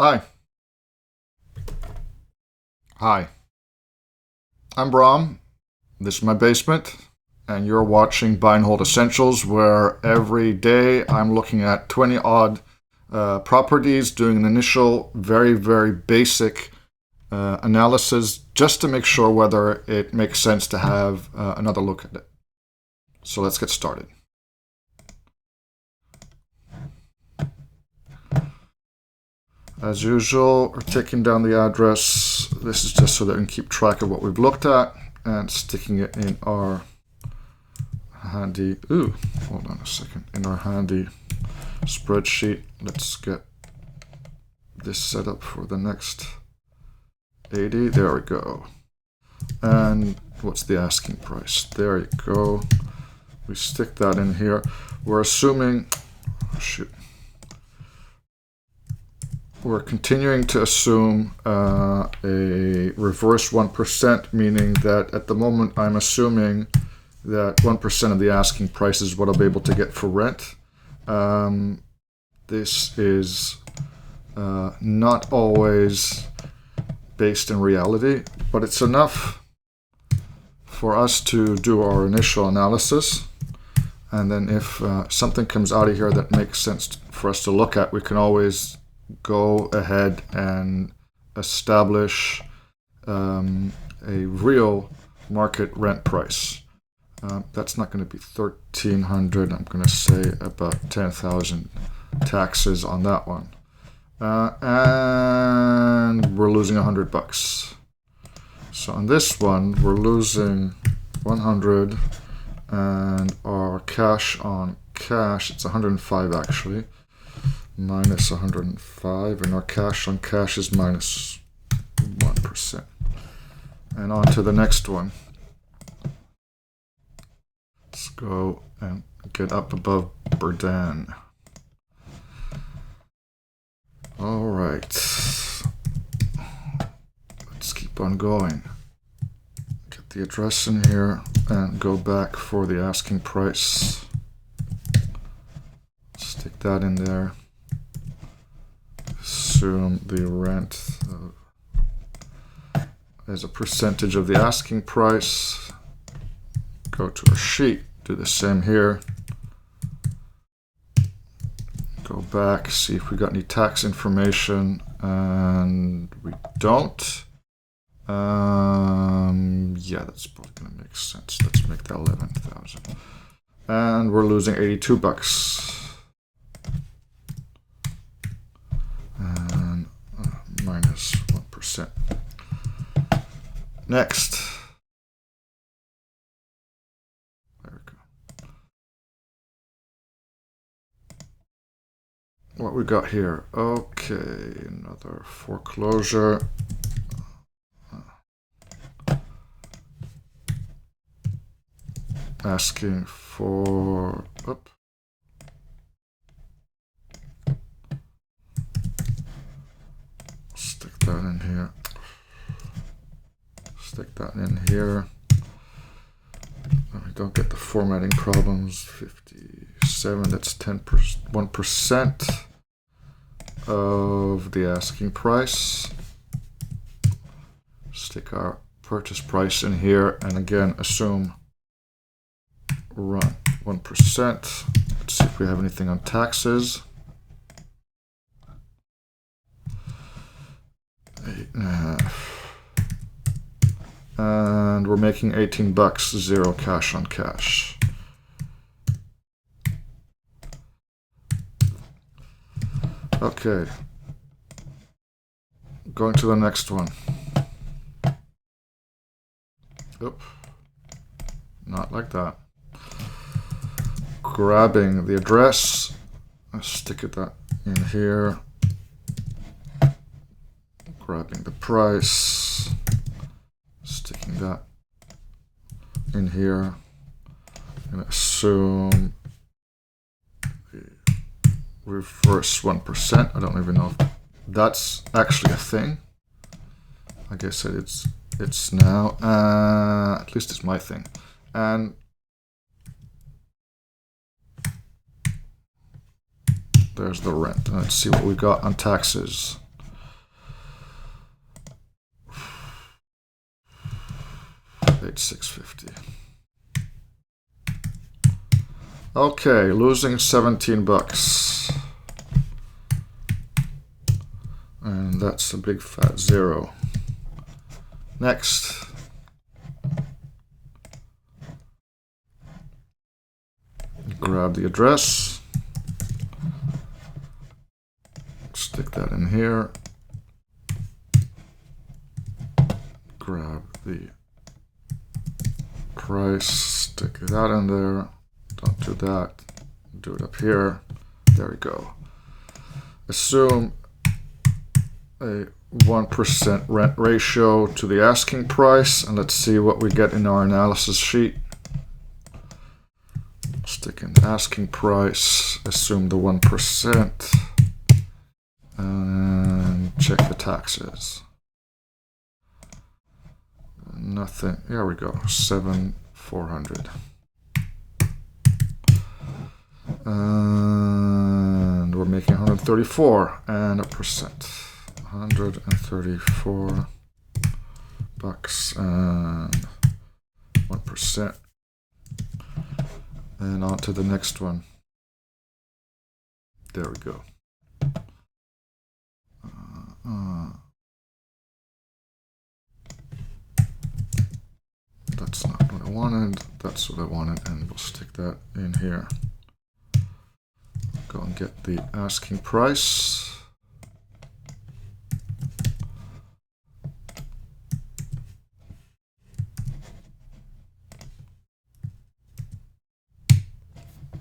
Hi. Hi. I'm Brom. This is my basement, and you're watching Buy and Hold Essentials, where every day I'm looking at 20 odd properties, doing an initial, very, very basic analysis just to make sure whether it makes sense to have another look at it. So let's get started. As usual, we're taking down the address. This is just so that we can keep track of what we've looked at and sticking it in our handy, hold on a second, in our handy spreadsheet. Let's get this set up for the next 80. There we go. And what's the asking price? There you go. We stick that in here. We're assuming, we're continuing to assume a reverse 1%, meaning that at the moment I'm assuming that 1% of the asking price is what I'll be able to get for rent. This is not always based in reality, but it's enough for us to do our initial analysis. And then if something comes out of here that makes sense for us to look at, we can always go ahead and establish a real market rent price. That's not going to be 1,300. I'm going to say about 10,000 taxes on that one. And we're losing $100. So on this one, we're losing 100, and our cash on cash, it's 105 actually, minus 105, and our cash on cash is minus 1%. And on to the next one. Let's go and get up above Berdan. All right. Let's keep on going. Get the address in here and go back for the asking price. Stick that in there. Assume the rent as a percentage of the asking price. Go to our sheet, do the same here. Go back, see if we got any tax information, and we don't. Yeah, that's probably gonna make sense. Let's make that 11,000. And we're losing $82. And minus 1%. Next. There we go. What we got here? Okay, another foreclosure. Asking for, stick that in here. Stick that in here. We don't get the formatting problems. 57, that's 1% of the asking price. Stick our purchase price in here, and again, assume run 1%. Let's see if we have anything on taxes. 8.5. And we're making $18, zero cash on cash. Okay. Going to the next one. Oop. Not like that. Grabbing the address. Let's stick that in here. Grabbing the price. Sticking that in here. I'm going to assume the reverse 1%. I don't even know if that's actually a thing. I guess it's now. At least it's my thing. And there's the rent. Let's see what we got on taxes. 650. Okay, losing 17 bucks. And that's a big fat 0. Next. Grab the address. Stick that in here. Grab the price, stick that in there. Don't do that. Do it up here. There we go. Assume a 1% rent ratio to the asking price, and let's see what we get in our analysis sheet. Stick in the asking price, assume the 1%, and check the taxes. Nothing. Here we go. 7,400. And we're making 134 and a percent. 134 bucks and 1%. And on to the next one. There we go. That's not what I wanted. That's what I wanted, and we'll stick that in here. Go and get the asking price.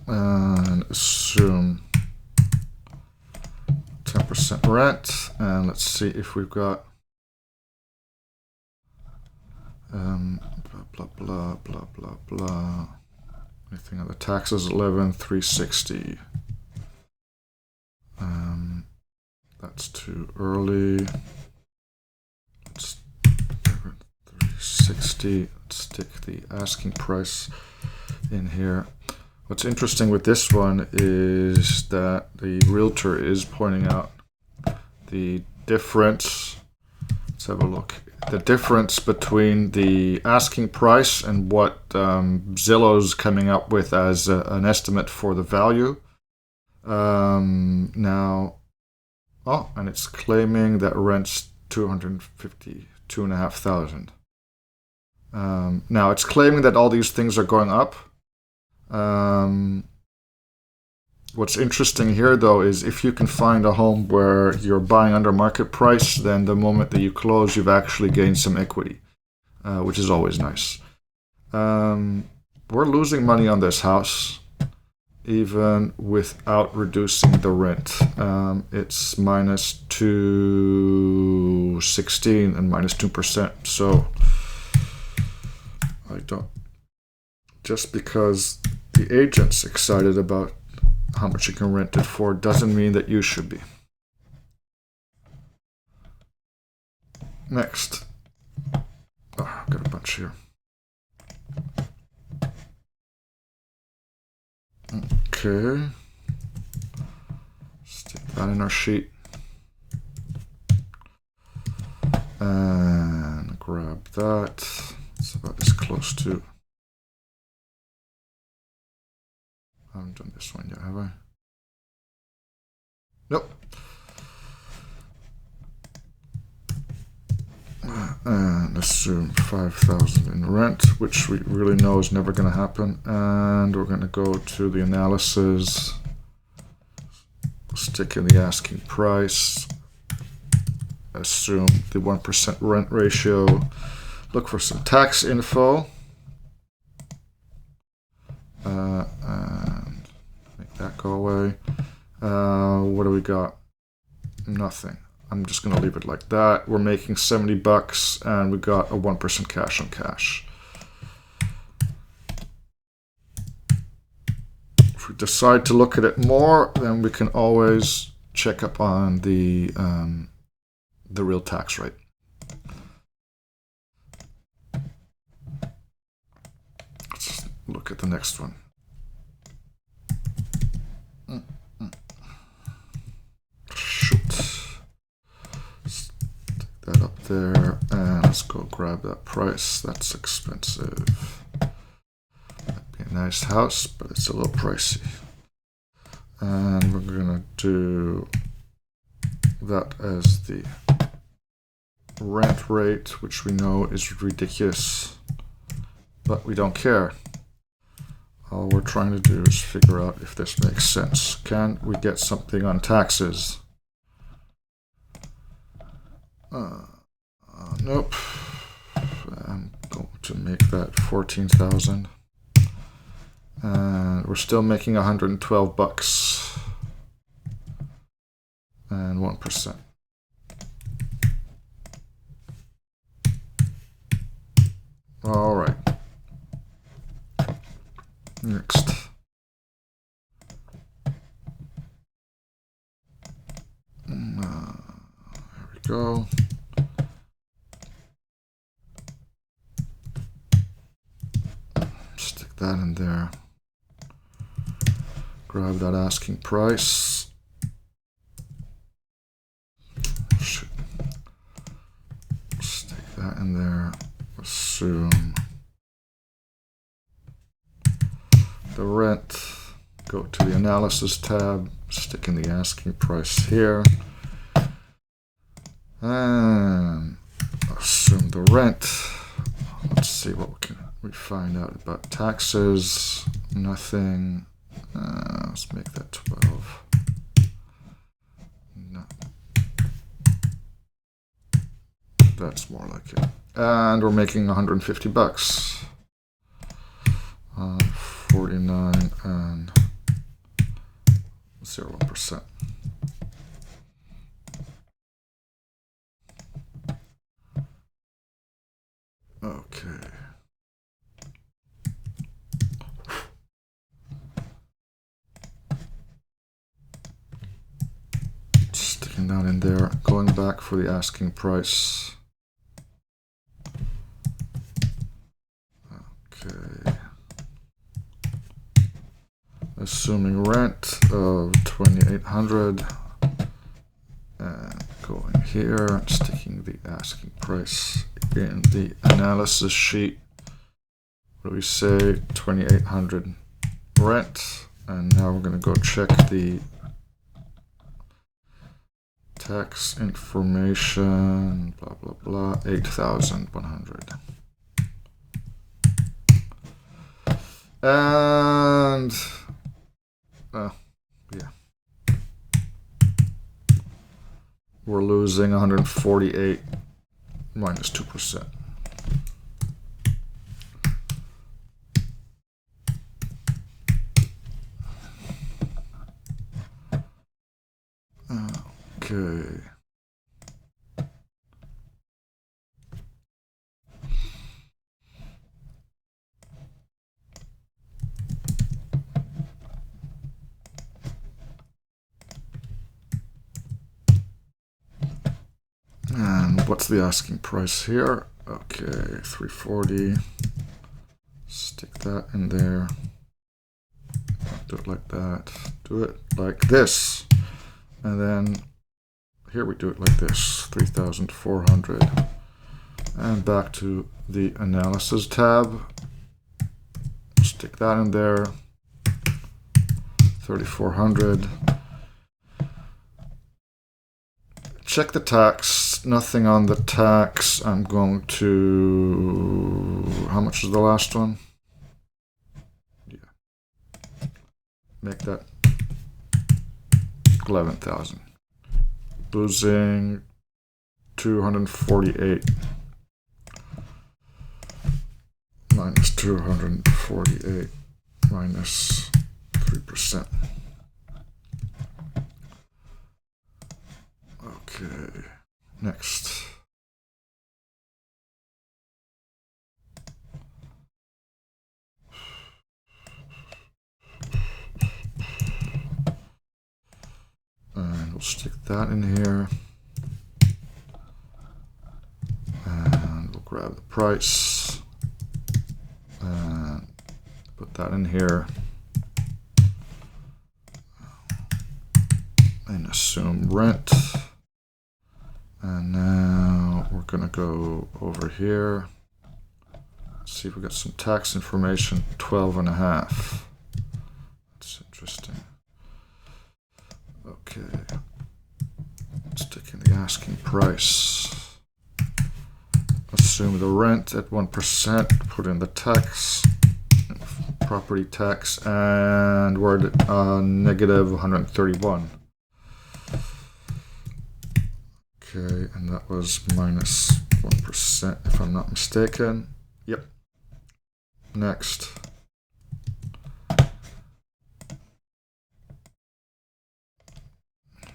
And assume 10% rent. And let's see if we've got blah, blah, blah, blah, blah. Anything on the taxes, 11,360. That's too early. Let's 360. Let's stick the asking price in here. What's interesting with this one is that the realtor is pointing out the difference. Let's have a look. The difference between the asking price and what Zillow's coming up with as an estimate for the value. Now, and it's claiming that rent's 252,500. Now it's claiming that all these things are going up. What's interesting here, though, is if you can find a home where you're buying under market price, then the moment that you close, you've actually gained some equity, which is always nice. We're losing money on this house, even without reducing the rent. It's minus 216 and minus 2%. So I don't. Just because the agent's excited about how much you can rent it for doesn't mean that you should be. Next. Oh, got a bunch here. Okay. Stick that in our sheet. And grab that. It's about as close to. I haven't done this one yet, have I? Nope. And assume 5,000 in rent, which we really know is never going to happen. And we're going to go to the analysis, stick in the asking price, assume the 1% rent ratio, look for some tax info, and make that go away. What do we got? Nothing. I'm just going to leave it like that. We're making 70 bucks and we got a 1% cash on cash. If we decide to look at it more, then we can always check up on the real tax rate. Let's look at the next one. Shoot. Stick that up there and Let's go grab that price. That's expensive. That'd be a nice house, but it's a little pricey. And we're gonna do that as the rent rate, which we know is ridiculous, but we don't care. All we're trying to do is figure out if this makes sense. Can we get something on taxes? Nope. I'm going to make that 14,000. And we're still making 112 bucks. And 1%. All right. Next. There we go. Stick that in there. Grab that asking price. Shoot. Stick that in there. Assume the rent. Go to the analysis tab. Stick in the asking price here. And assume the rent. Let's see what can we find out about taxes. Nothing. Let's make that 12. No. That's more like it. And we're making 150 bucks. 49 and 0%. Okay. Sticking that in there, going back for the asking price. Okay. Assuming rent of 2,800. And going here, sticking the asking price in the analysis sheet. What do we say? 2,800 rent. And now we're going to go check the tax information. Blah, blah, blah. 8,100. And yeah. We're losing 148 minus 2%. Okay. And what's the asking price here? Okay, 340. Stick that in there. Do it like that. Do it like this. And then here we do it like this. 3,400. And back to the analysis tab. Stick that in there. 3,400. Check the tax. Nothing on the tax. I'm going to... How much is the last one? Yeah. Make that 11,000. Losing 248 minus 248 minus 3%. Okay, next. And we'll stick that in here. And we'll grab the price. And put that in here. And assume rent. And now we're going to go over here. See if we got some tax information. 12.5. That's interesting. Okay. Stick in the asking price. Assume the rent at 1%. Put in the tax, property tax, and we're at negative 131. Okay, and that was minus 1%, if I'm not mistaken. Yep. Next.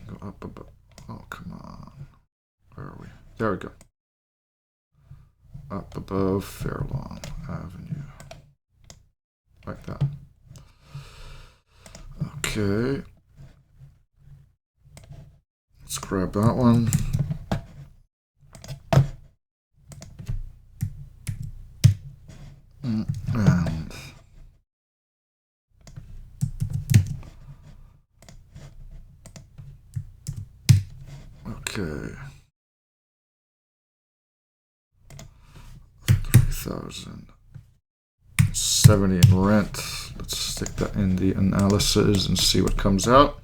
Go up above. Oh, come on. Where are we? There we go. Up above Fairlawn Avenue. Like that. Okay. Let's grab that one. And okay. 3,070 in rent. Let's stick that in the analysis and see what comes out.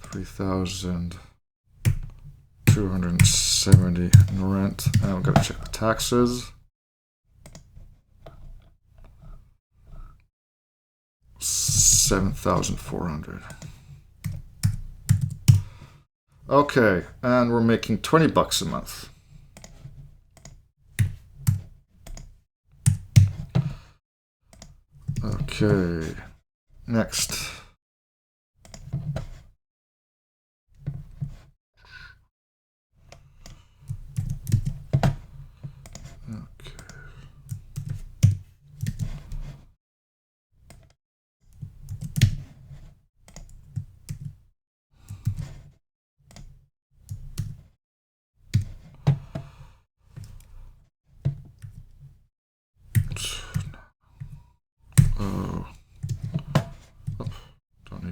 3,270 in rent. And we've got to check the taxes. 7,400. Okay, and we're making $20 a month. Okay, next.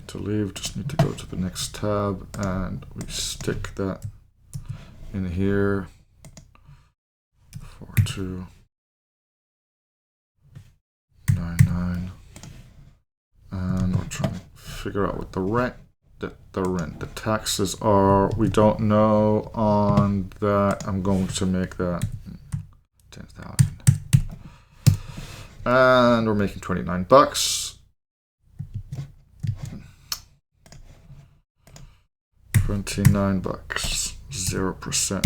To leave, just need to go to the next tab and we stick that in here. 4299, and we're trying to figure out what the taxes are. We don't know on that. I'm going to make that 10,000, and we're making $29. $29, 0%.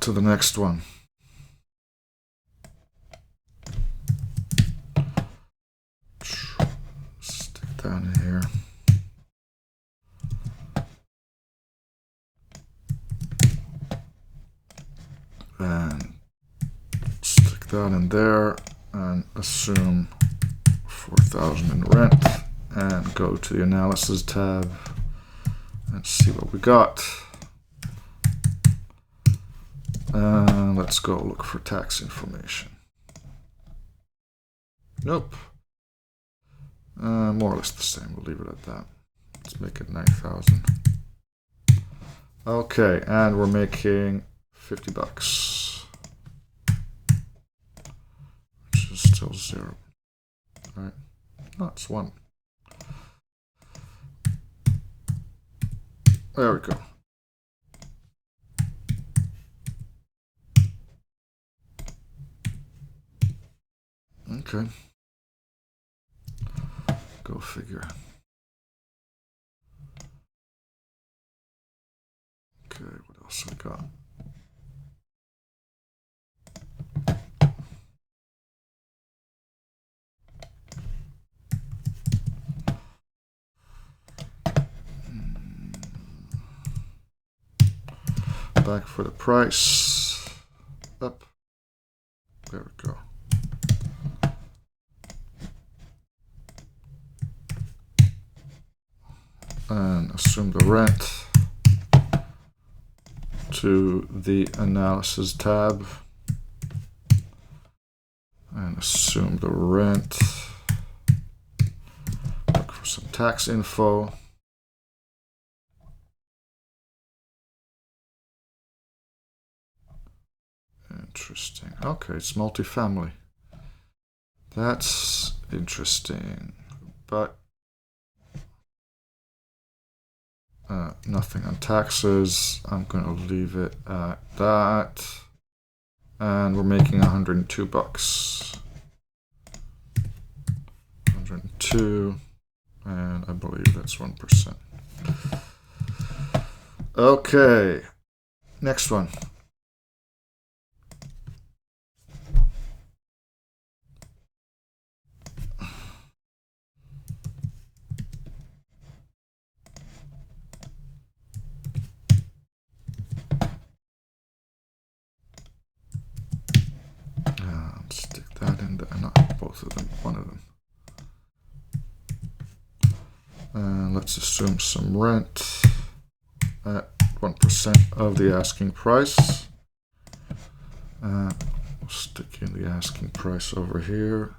To the next one. Stick that in here. And stick that in there and assume 4,000 in rent, and go to the analysis tab and see what we got. And let's go look for tax information. Nope. More or less the same. We'll leave it at that. Let's make it 9,000. Okay, and we're making $50, which is still 0. All right. No, it's 1. There we go. Okay. Go figure. Okay, what else we got? Back for the price. Up. There we go. And assume the rent to the analysis tab. And assume the rent. Look for for some tax info. Interesting. Okay, it's multifamily. That's interesting, but nothing on taxes. I'm going to leave it at that. And we're making 102 bucks. 102, and I believe that's 1%. Okay, next one. Stick that in there, not both of them, one of them. And let's assume some rent at 1% of the asking price. We'll stick in the asking price over here.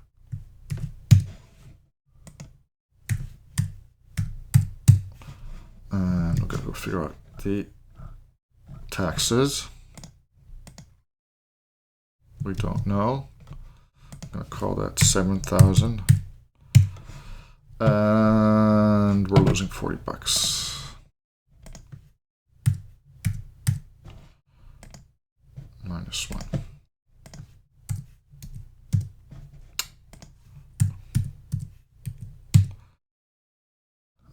And we're going to go figure out the taxes. We don't know. I'm going to call that 7,000. And we're losing 40 bucks. -1.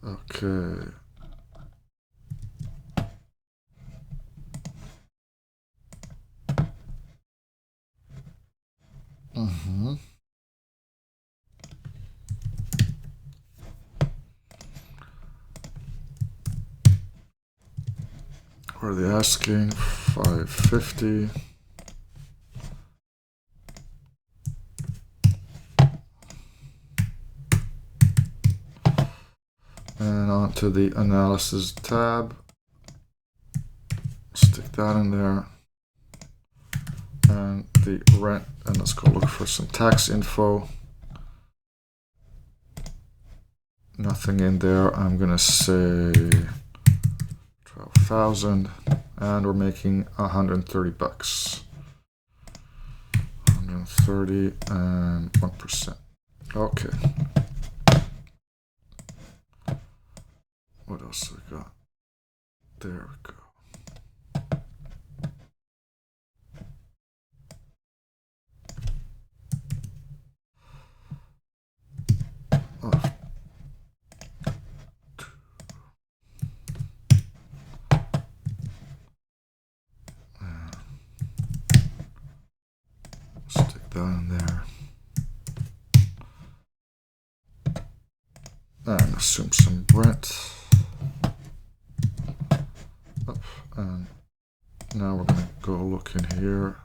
Okay. What are they asking? 550. And onto the analysis tab. Stick that in there. And the rent, and let's go look for some tax info. Nothing in there. I'm gonna say 12,000, and we're making 130 bucks. 130 and 1%. Okay. What else we got? There we go. Stick that in there. And assume some rent. Up. And now we're going to go look in here.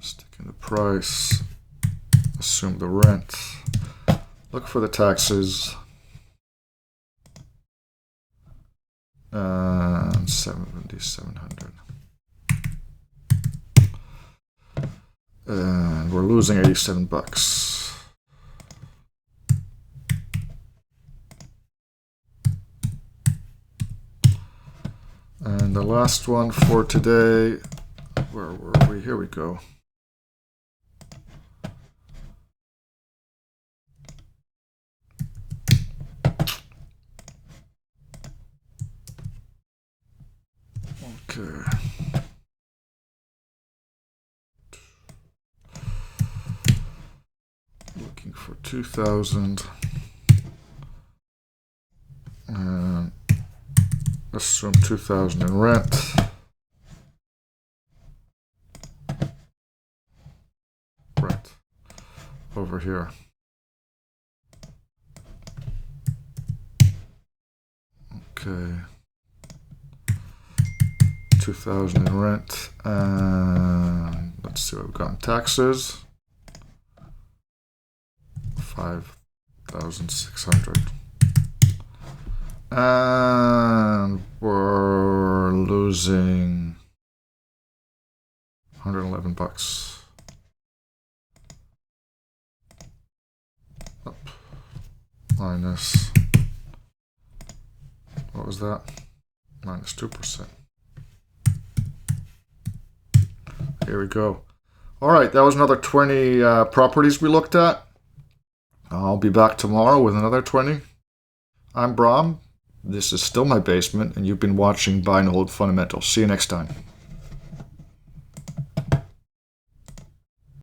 Stick in the price. Assume the rent. Look for the taxes. And 700. And we're losing 87 bucks. And the last one for today, where were we? Here we go. Okay. Looking for 2,000. And assume 2,000 in rent. Rent over here. Okay. 2,000 in rent, and let's see what we've got in taxes. 5,600. And we're losing 111 bucks. Up. minus, what was that? Minus 2%. Here we go. All right, that was another 20 properties we looked at. I'll be back tomorrow with another 20. I'm Bram. This is still my basement, and you've been watching Buy and Hold Fundamentals. See you next time.